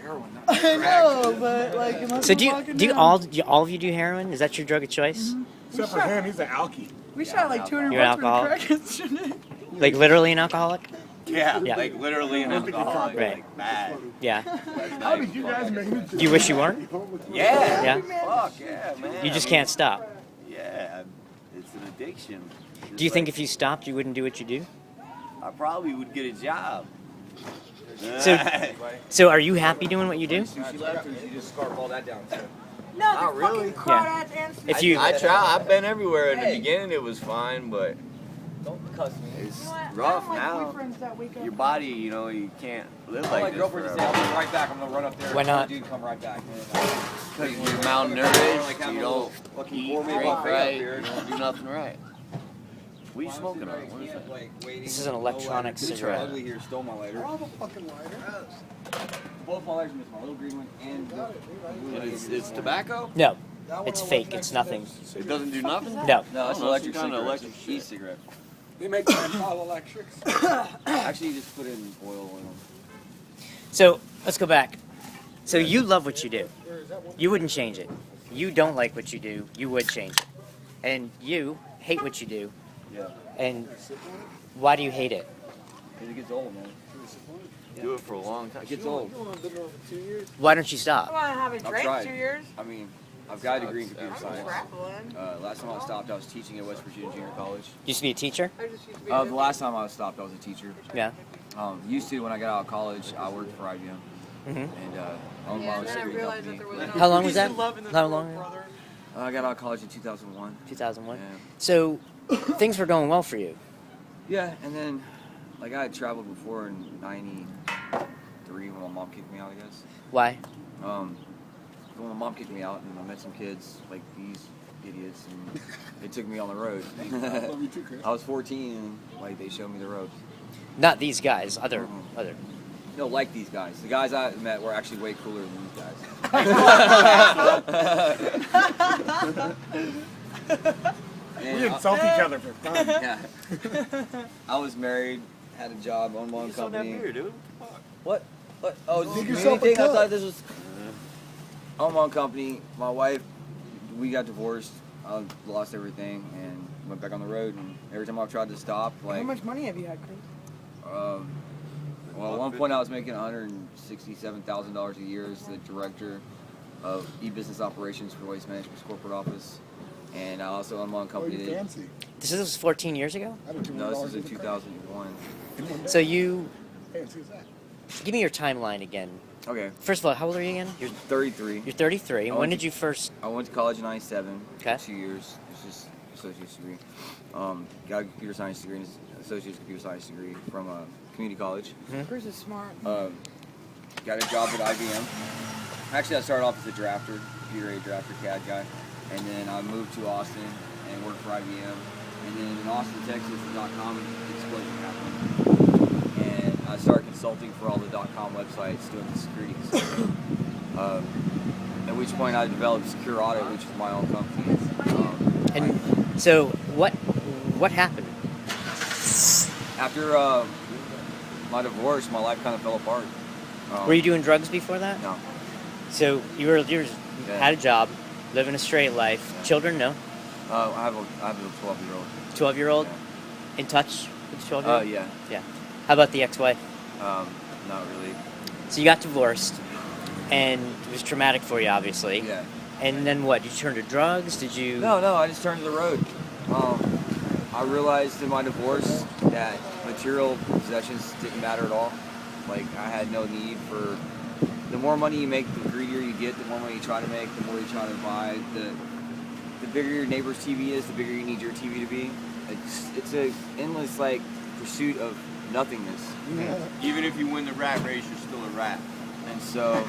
heroin. Not I know, but like, unless So I'm do walking you down- all of you do heroin? Is that your drug of choice? Except for him, he's an alky. We shot like 200 You're an bucks worth of crack yesterday. Like literally an alcoholic? Yeah, Yeah. like literally an alcoholic, Right. like bad. Yeah. How did you guys make it? Do you wish you weren't? Yeah. Yeah. Fuck yeah, man. You just I mean, can't stop. Yeah, it's an addiction. Just Do you think like- if you stopped, you wouldn't do what you do? I probably would get a job. So are you happy doing what you do? Sushi left, or did you just scarf all that down too? No, Not really. crawdads and If you I try. I've been everywhere. In the beginning, it was fine, but Don't cuss me. it's rough now. That wake up. Your body, you know, you can't live My like this girlfriend just forever. said, I'll be right back. I'm gonna run up there. Why not? Dude, come right back. Because you're malnourished, you don't eat, drink right, you don't do nothing right. What are you smoking on? What is that? This is an electronic cigarette. Ugly here stole my lighter. I have a fucking lighter. Both my lighters, miss my little green one and the It's tobacco? No, it's fake. It's nothing. It doesn't do nothing? No. No, it's Oh, electric some kind of cigarette. electric E-cigarette. They make all electrics. Actually, you just put in oil in them. So let's go back. So you love what you do. You wouldn't change it. You don't like what you do. You would change it. And you hate what you do. Yeah. And why do you hate it? Because it gets old, man. Do it for a long time. It gets old. Why don't you stop? I haven't I've drank tried. 2 years. I mean, I've got a degree in computer I'm science. grappling. Last time I stopped, I was teaching at West Virginia Junior College. Used to be a teacher? I just used to be The last time I stopped, I was a teacher. Yeah. Used to, when I got out of college, I worked for IBM. Mm-hmm. And owned my Yeah, own and then I security realized that company. there was How long was Peace that? and love in this How world, long? brother. I got out of college in 2001. 2001. Yeah. So things were going well for you. Yeah, and then, like, I had traveled before in 93 when my mom kicked me out, I guess. Why? When my mom kicked me out and I met some kids, like these idiots, and they took me on the road. Love you too, Chris. I was 14 and, like, they showed me the ropes. Not these guys. Other. Mhm. Other. No, like these guys. The guys I met were actually way cooler than these guys. And We insult each other for fun. yeah. I was married, had a job, owned my own company. dude. What? What? Oh, is this Dig a yourself community a thing? I cup. thought this was. Owned my own company. My wife, we got divorced. I lost everything and went back on the road. And every time I've tried to stop, How like, much money have you had, Chris? well, at one point I was making $167,000 a year as the director of e-business operations for Waste Management's corporate office. And I also own my own Oh, company. you fancy. This was 14 years ago? I don't No, this was in 2001. So you. Fancy as that. Give me your timeline again. Okay, First of all, how old are you again? you're 33. You're 33. And I when went did to- you first? I went to college in 97 Okay. for 2 years. It's just associate's degree. Got a computer science degree and associate's computer science degree from a community college. Chris is smart. Got a job at IBM. Actually, I started off as a drafter, computer aided drafter, CAD guy, and then I moved to Austin and worked for IBM. And then in Austin, Texas, the .com explosion happened, and I started consulting for all the .com websites, doing the security. At which point, I developed Secure Audit, which is my own company. And so what happened? After my divorce, my life kind of fell apart. Were you doing drugs before that? No. So you had a job, living a straight life. Children, no. I have a 12-year-old. 12-year-old, Yeah. in touch with 12-year-old. Yeah. Yeah. How about the ex-wife? Not really. So you got divorced, and it was traumatic for you, obviously. Yeah. And then what? Did you turn to drugs? Did you? No, I just turned to the road. I realized in my divorce that material possessions didn't matter at all. Like, I had no need for... The more money you make, the greedier you get. The more money you try to make, the more you try to buy. The bigger your neighbor's TV is, the bigger you need your TV to be. It's a endless, like, pursuit of nothingness. Even if you win the rat race, you're still a rat. And so...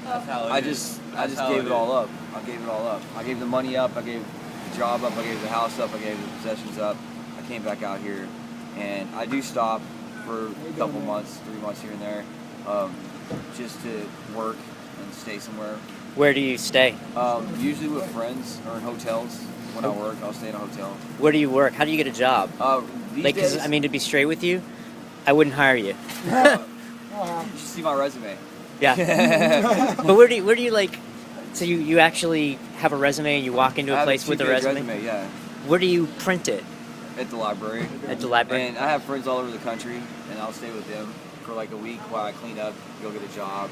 That's how it I is. just That's how gave it all is. up. I gave it all up. I gave the money up. I gave the job up. I gave the house up. I gave the possessions up. I came back out here, and I do stop for a couple months, 3 months here and there, just to work and stay somewhere. Where do you stay? Usually with friends or in hotels. When I work, I'll stay in a hotel. Where do you work? How do you get a job? These Like, 'cause, days, I mean, to be straight with you, I wouldn't hire you. you should see my resume. Yeah. But where do you like? So you actually have a resume and you walk into I a have place with a 2-page resume? Yeah, Where do you print it? at the library. At the library? And I have friends all over the country, and I'll stay with them for like a week while I clean up, go get a job,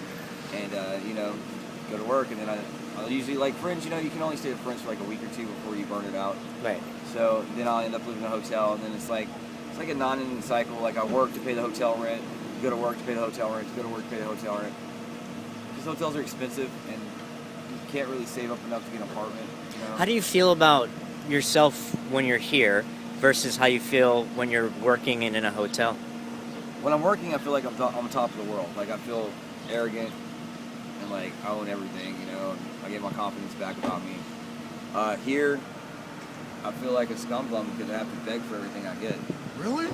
and go to work. And then I'll usually, like, friends, you can only stay with friends for like a week or two before you burn it out. Right. So then I'll end up living in a hotel, and then it's like a non-ending cycle. Like, I work to pay the hotel rent, go to work to pay the hotel rent, go to work to pay the hotel rent. Because hotels are expensive, and you can't really save up enough to get an apartment. How do you feel about yourself when you're here versus how you feel when you're working and in a hotel? When I'm working, I feel like I'm on top of the world. Like, I feel arrogant and like I own everything, and I get my confidence back about me. Here, I feel like a scumbum because I have to beg for everything I get. Really?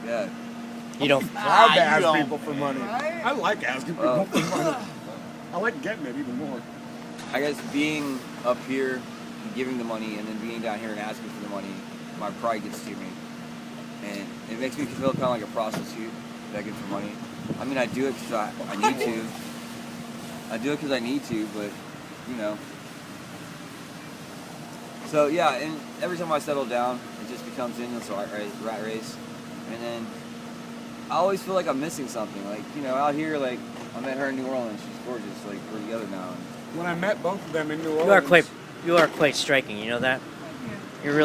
Yeah. You don't. Proud to you ask don't. people for money. Right? I like asking people for money. I like getting it even more. I guess being up here and giving the money and then being down here and asking for the money, my pride gets to me. And it makes me feel kind of like a prostitute begging for money. I mean, I do it because I need to. I do it because I need to, but, So, yeah, and every time I settle down, it just becomes endless rat race. And then I always feel like I'm missing something. Like, out here, like, I met her in New Orleans. She's gorgeous. Like, we're together now. When I met both of them in New Orleans, You are quite striking. You know that. You're a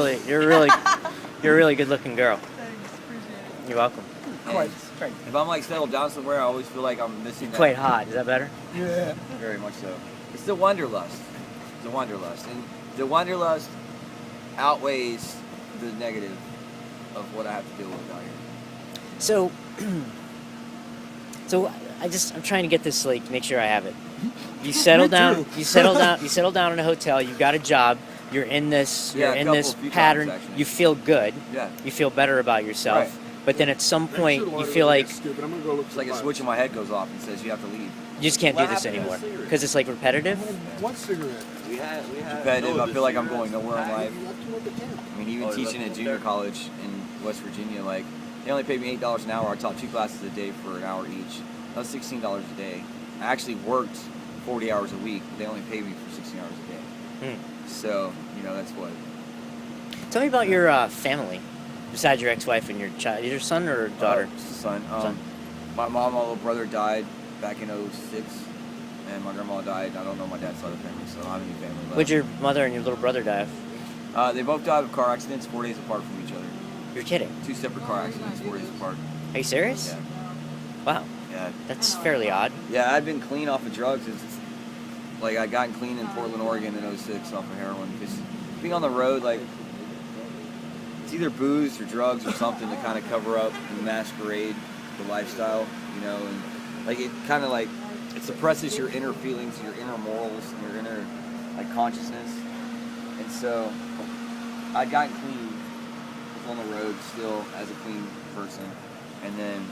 really good-looking girl. Thanks, appreciate it. You're welcome. quite straight. If I'm, like, settled down somewhere, I always feel like I'm missing that. Quite hot. Is that better? Yeah. Very much so. It's the wanderlust. The wanderlust. And the wanderlust outweighs the negative of what I have to deal with out here. So, I'm trying to get this, like, make sure I have it. You settle Me down. too. You settle down in a hotel. You've got a job. You're in this. Yeah, You're in a this few pattern. times, actually. You feel good. Yeah. You feel better about yourself. Right. But then at some point, That you shit feel water like is stupid. I'm gonna go look It's like a for switch in my head goes off and says you have to leave. you just can't do What this happened to anymore the cigarette? because it's like repetitive. One cigarette. We had Competitive. no, I the feel like I'm cigarettes going nowhere in life. You left him at the camp. I mean, even Oh, you teaching left at them junior there? college in West Virginia, like, they only paid me $8 an hour. I taught 2 classes a day for an hour each. That was $16 a day. I actually worked 40 hours a week. They only paid me for 16 hours a day. So, that's what. Tell me about your family, besides your ex-wife and your child. Your son or daughter? Son. Son. My mom, my little brother died back in '06, and my grandma died. I don't know my dad's side of the family, so I don't have any family left. What'd your mother and your little brother die of? They both died of car accidents 4 days apart from each other. You're kidding. 2 separate car accidents 4 days apart. Are you serious? Yeah. Wow, Yeah. that's fairly odd. Yeah, I'd been clean off of drugs. Like, I gotten clean in Portland, Oregon in '06 off of heroin. Because being on the road, like, it's either booze or drugs or something to kind of cover up and masquerade the lifestyle, and like it kind of like it suppresses your inner feelings, your inner morals, and your inner like consciousness. And so I'd gotten clean, was on the road still as a clean person, and then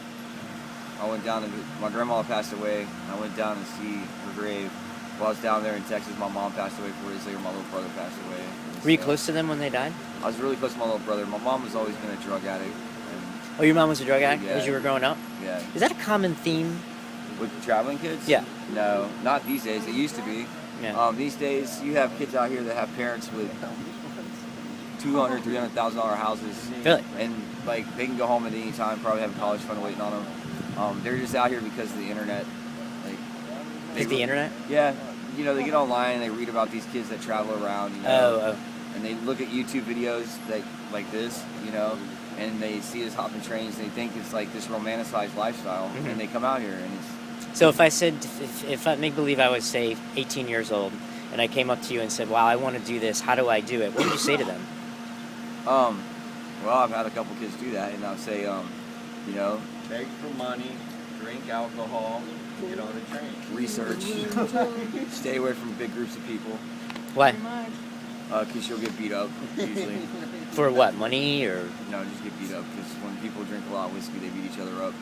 I went down to my grandma passed away. I went down to see her grave. While I was down there in Texas, my mom passed away 4 days later. My little brother passed away. And Were you so- close to them when they died? I was really close to my little brother. My mom has always been a drug addict. And, Oh, your mom was a drug addict Yeah. as you were growing up? yeah. Is that a common theme? With traveling kids? Yeah. No, not these days. It used to be. Yeah. These days, you have kids out here that have parents with $200,000, $300,000 houses. Really? And, like, they can go home at any time, probably have a college fund waiting on them. They're just out here because of the internet. Like, Is the internet? Yeah. They get online and they read about these kids that travel around, Oh. and they look at YouTube videos that like this, and they see us hopping trains and they think it's like this romanticized lifestyle, Mhm. and they come out here and it's So if I said, if I make believe I was, say, 18 years old, and I came up to you and said, wow, I want to do this, how do I do it? What would you say to them? well, I've had a couple kids do that, and I'll say, Beg for money, drink alcohol, get on the train. research, stay away from big groups of people, Why? Pretty much. because you'll get beat up usually. For what, money or? No, just get beat up because when people drink a lot of whiskey, they beat each other up.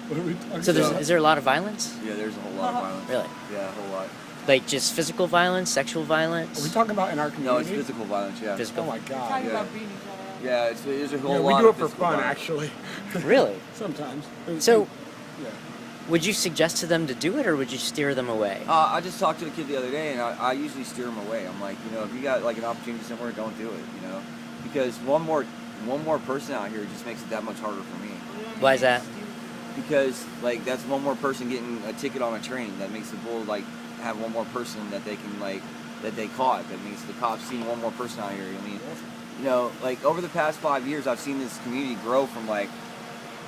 What are we talking So about? is there a lot of violence? Yeah, there's a whole lot of violence. Really? Yeah, a whole lot. Like just physical violence, sexual violence? Are we talking about in our community? No, it's physical violence. Yeah. Physical. Oh my We're God. talking yeah. about beating each other up. Yeah, there's a whole Yeah, lot. we do it of for physical fun, violence. actually. Really? Sometimes. So, Yeah. Would you suggest to them to do it, or would you steer them away? I just talked to a kid the other day, and I usually steer them away. I'm like, if you got like an opportunity somewhere, don't do it. Because one more person out here just makes it that much harder for me. Why is that? Because like that's one more person getting a ticket on a train. That makes the bull like have one more person that they can that they caught. That makes the cops see one more person out here. I mean, like over the past 5 years, I've seen this community grow from like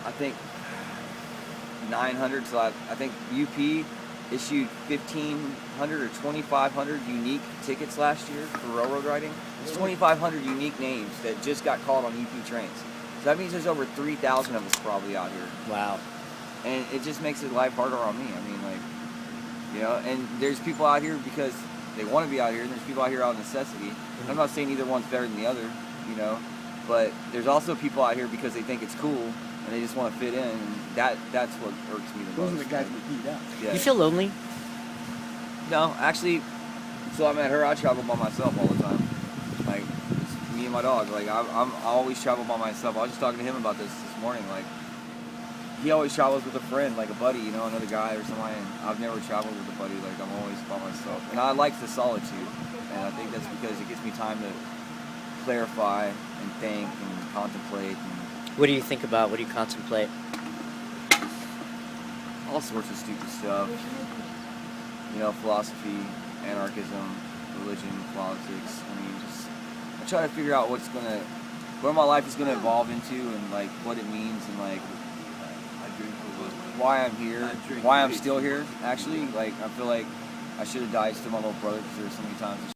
I think 900 to I think UP issued 1,500 or 2,500 unique tickets last year for railroad riding. It's 2,500 unique names that just got caught on UP trains. So that means there's over 3,000 of us probably out here. Wow. And it just makes it life harder on me. I mean, and there's people out here because they want to be out here, and there's people out here out of necessity. And I'm not saying either one's better than the other, but there's also people out here because they think it's cool and they just want to fit in. And that's what irks me the most. Those are the guys we beat up. Yeah. You feel lonely? No, actually, until I met her, I travel by myself all the time. Like, it's me and my dog. Like, I always travel by myself. I was just talking to him about this morning. Like, he always travels with a friend, like a buddy, another guy or somebody. And I've never traveled with a buddy. Like, I'm always by myself. And I like the solitude. And I think that's because it gives me time to clarify and think and contemplate. And What do you think about? What do you contemplate? all sorts of stupid stuff. Philosophy, anarchism, religion, politics. I mean, I try to figure out where my life is gonna evolve into, and like what it means, and like why I'm here, why I'm still here. Actually, like I feel like I should have died to my little brother because there were so many times.